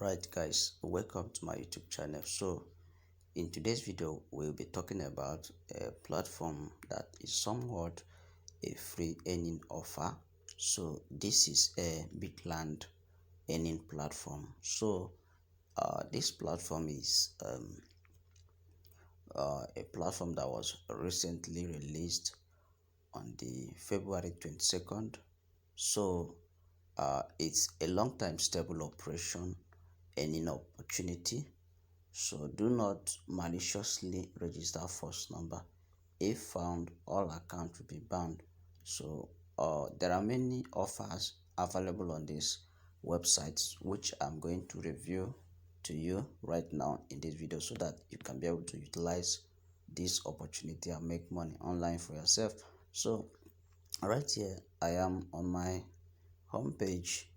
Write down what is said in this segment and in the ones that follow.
Alright guys, welcome to my YouTube channel. So in today's video we'll be talking about a platform that is somewhat a free earning offer. So this is a Bitland earning platform. So this platform is a platform that was recently released on the February 22nd. So it's a long time stable operation earning opportunity. So do not maliciously register false number. If found, all accounts will be banned. So there are many offers available on this website, which I'm going to review to you right now in this video so that you can be able to utilize this opportunity and make money online for yourself. So right here I am on my home page.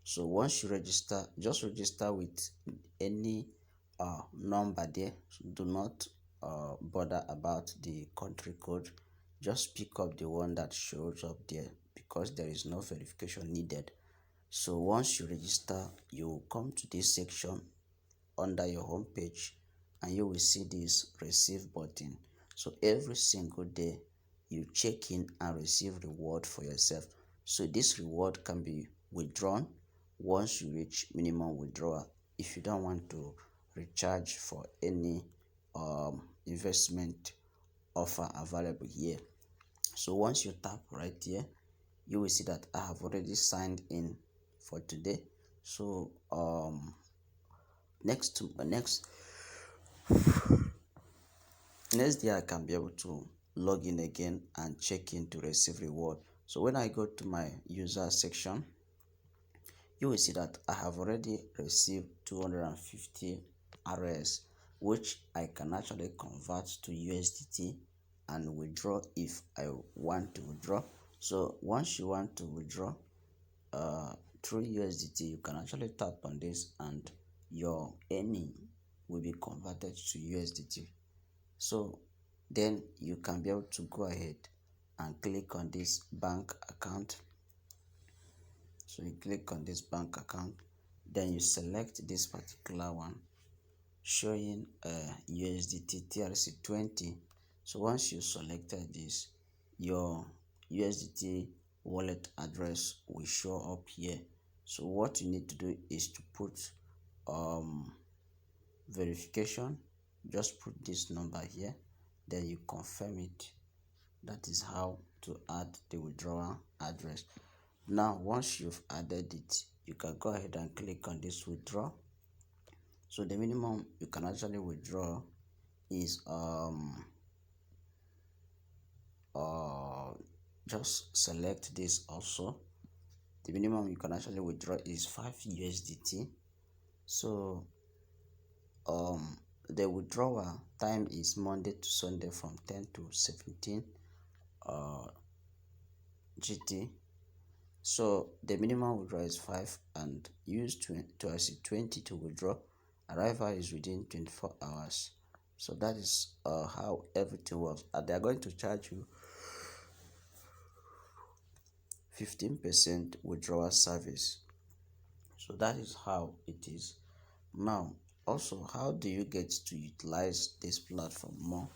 So once you register, just register with any number there. So do not bother about the country code. Just pick up the one that shows up there because there is no verification needed. So once you register, you come to this section under your home page and you will see this receive button. So every single day you check in and receive reward for yourself. So this reward can be withdrawn once you reach minimum withdrawal if you don't want to recharge for any investment offer available here. So once you tap right here, you will see that I have already signed in for today. So next day I can be able to log in again and check in to receive reward. So when I go to my user section, you will see that I have already received 250 RS, which I can actually convert to USDT and withdraw if I want to withdraw. So once you want to withdraw through USDT, you can actually tap on this and your earning will be converted to USDT. So then you can be able to go ahead and click on this bank account. So you click on this bank account, then you select this particular one showing USDT TRC20. So once you selected this, your USDT wallet address will show up here. So what you need to do is to put verification. Just put this number here, then you confirm it. That is how to add the withdrawal address. Now once you've added it, you can go ahead and click on this withdraw. So the minimum you can actually withdraw is just select this also. The minimum you can actually withdraw is 5 USDT. So the withdrawal time is Monday to Sunday from 10 to 17 GT. So the minimum withdrawal is 5 and use 20 to withdraw. Arrival is within 24 hours. So that is how everything works. And they are going to charge you 15% withdrawal service. So that is how it is. Now also, how do you get to utilize this platform more?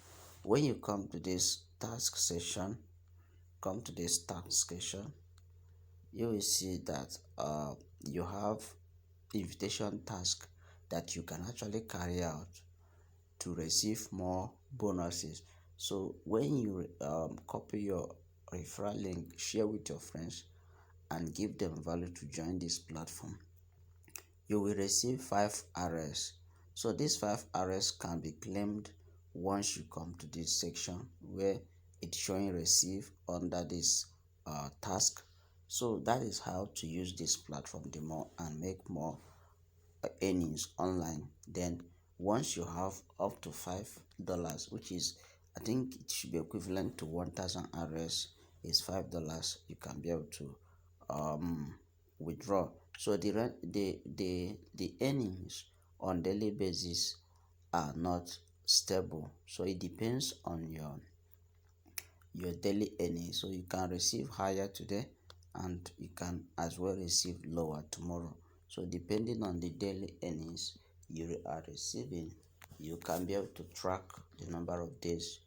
When you come to this task session, you will see that you have invitation task that you can actually carry out to receive more bonuses. So when you copy your referral link, share with your friends and give them value to join this platform, you will receive 5 RS. So these 5 RS can be claimed once you come to this section where it's showing receive under this task. So that is how to use this platform the more and make more earnings online. Then once you have up to $5, which is, I think it should be equivalent to 1000 RS, is $5, you can be able to withdraw. So the earnings on daily basis are not stable. So it depends on your daily earnings. So you can receive higher today and you can as well receive lower tomorrow. So depending on the daily earnings you are receiving, you can be able to track the number of days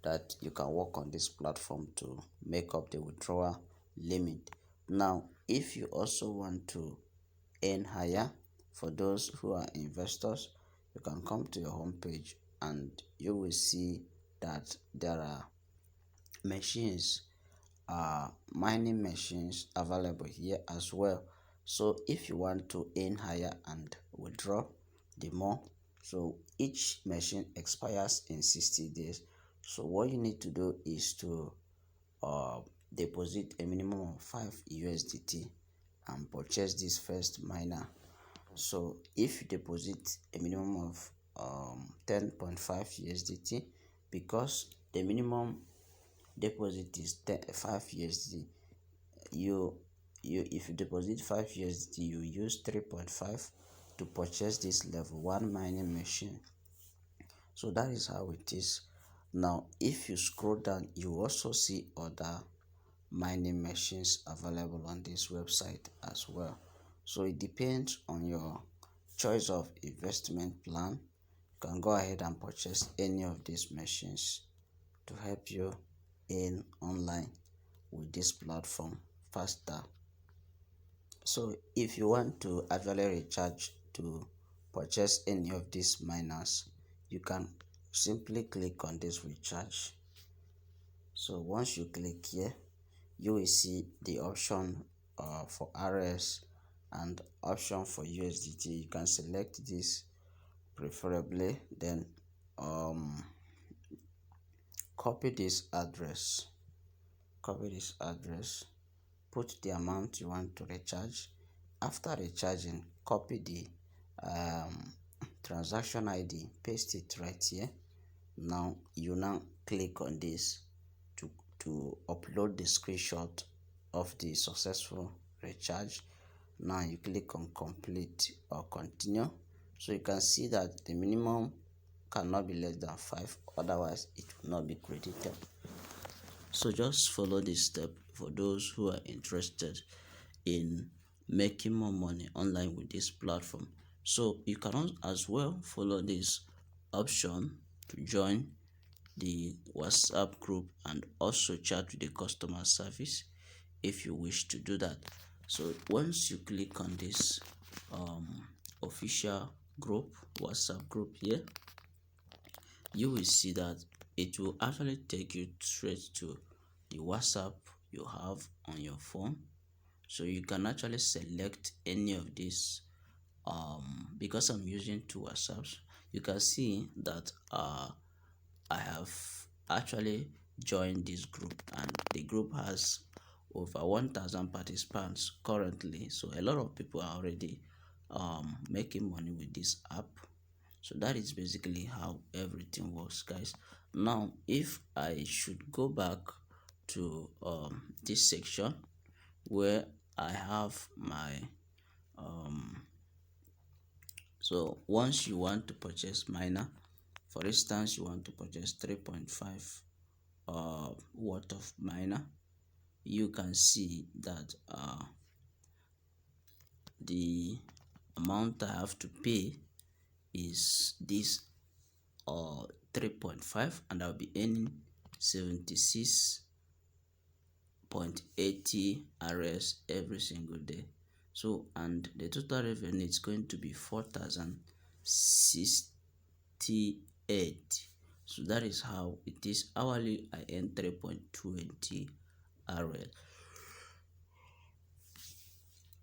that you can work on this platform to make up the withdrawal limit. Now, if you also want to earn higher, for those who are investors, you can come to your homepage and you will see that there are machines, mining machines available here as well. So if you want to earn higher and withdraw the more, so each machine expires in 60 days. So what you need to do is to uh, deposit a minimum of 5 USDT and purchase this first miner. So if you deposit a minimum of 10.5 USDT, because the minimum deposit is 5 USD, you if you deposit 5 USD, you use 3.5 to purchase this level 1 mining machine. So that is how it is. Now if you scroll down, you also see other mining machines available on this website as well. So it depends on your choice of investment plan. You can go ahead and purchase any of these machines to help you in online with this platform faster. So if you want to actually recharge to purchase any of these miners, you can simply click on this recharge. So once you click here, you will see the option for RS and option for USDT. You can select this preferably, then um, copy this address, put the amount you want to recharge. After recharging, copy the um, transaction ID, paste it right here. Now you click on this to upload the screenshot of the successful recharge. Now you click on complete or continue. So you can see that the minimum cannot be less than 5, otherwise it will not be credited. So just follow this step for those who are interested in making more money online with this platform. So you can as well follow this option to join the WhatsApp group and also chat with the customer service if you wish to do that. So once you click on this official group, WhatsApp group here, you will see that it will actually take you straight to the WhatsApp you have on your phone. So you can actually select any of these. Because I'm using two WhatsApps, you can see that I have actually joined this group, and the group has over 1,000 participants currently. So a lot of people are already making money with this app. So that is basically how everything works, guys. Now if I should go back to this section where I have my so once you want to purchase miner, for instance you want to purchase 3.5 worth of miner, you can see that the amount I have to pay is this 3.5, and I'll be earning 76.80 RS every single day. So and the total revenue is going to be 4,068. So that is how it is. Hourly I earn 3.20 RS.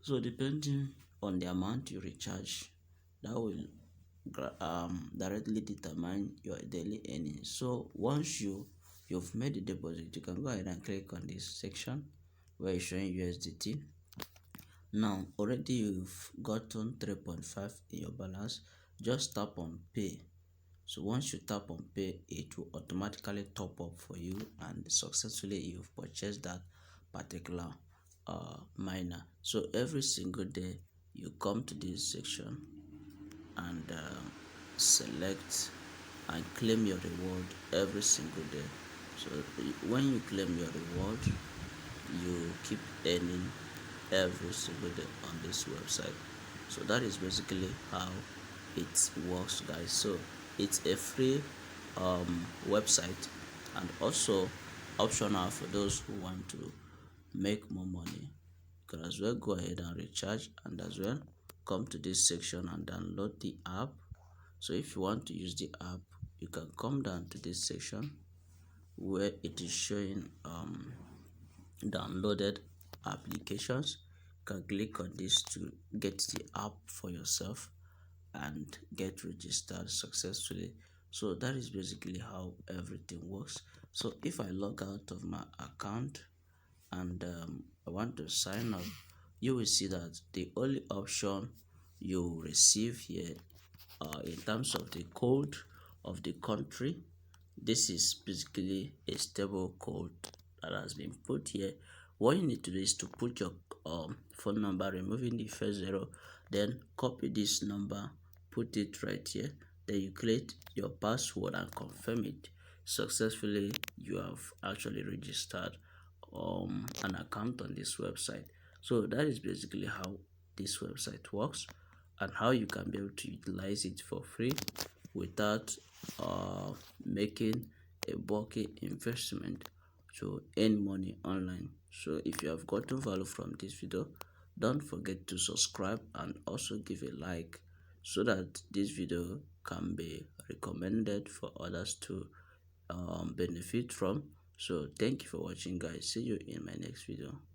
So depending on the amount you recharge, that will directly determine your daily earnings. So once you've made the deposit, you can go ahead and click on this section where it's showing USDT. Now already you've gotten 3.5 in your balance. Just tap on pay. So once you tap on pay, it will automatically top up for you, and successfully you've purchased that particular miner. So every single day you come to this section and select and claim your reward every single day. So when you claim your reward, you keep earning every single day on this website. So that is basically how it works, guys. So it's a free website, and also optional for those who want to make more money. You can as well go ahead and recharge, and as well come to this section and download the app. So if you want to use the app, you can come down to this section where it is showing downloaded applications. You can click on this to get the app for yourself and get registered successfully. So that is basically how everything works. So if I log out of my account and I want to sign up, you will see that the only option you receive here in terms of the code of the country, this is basically a stable code that has been put here. What you need to do is to put your phone number, removing the first zero, then copy this number, put it right here, then you create your password and confirm it successfully. You have actually registered an account on this website. So that is basically how this website works, and how you can be able to utilize it for free without making a bulky investment to earn money online. So if you have gotten value from this video, don't forget to subscribe and also give a like so that this video can be recommended for others to benefit from. So thank you for watching, guys. See you in my next video.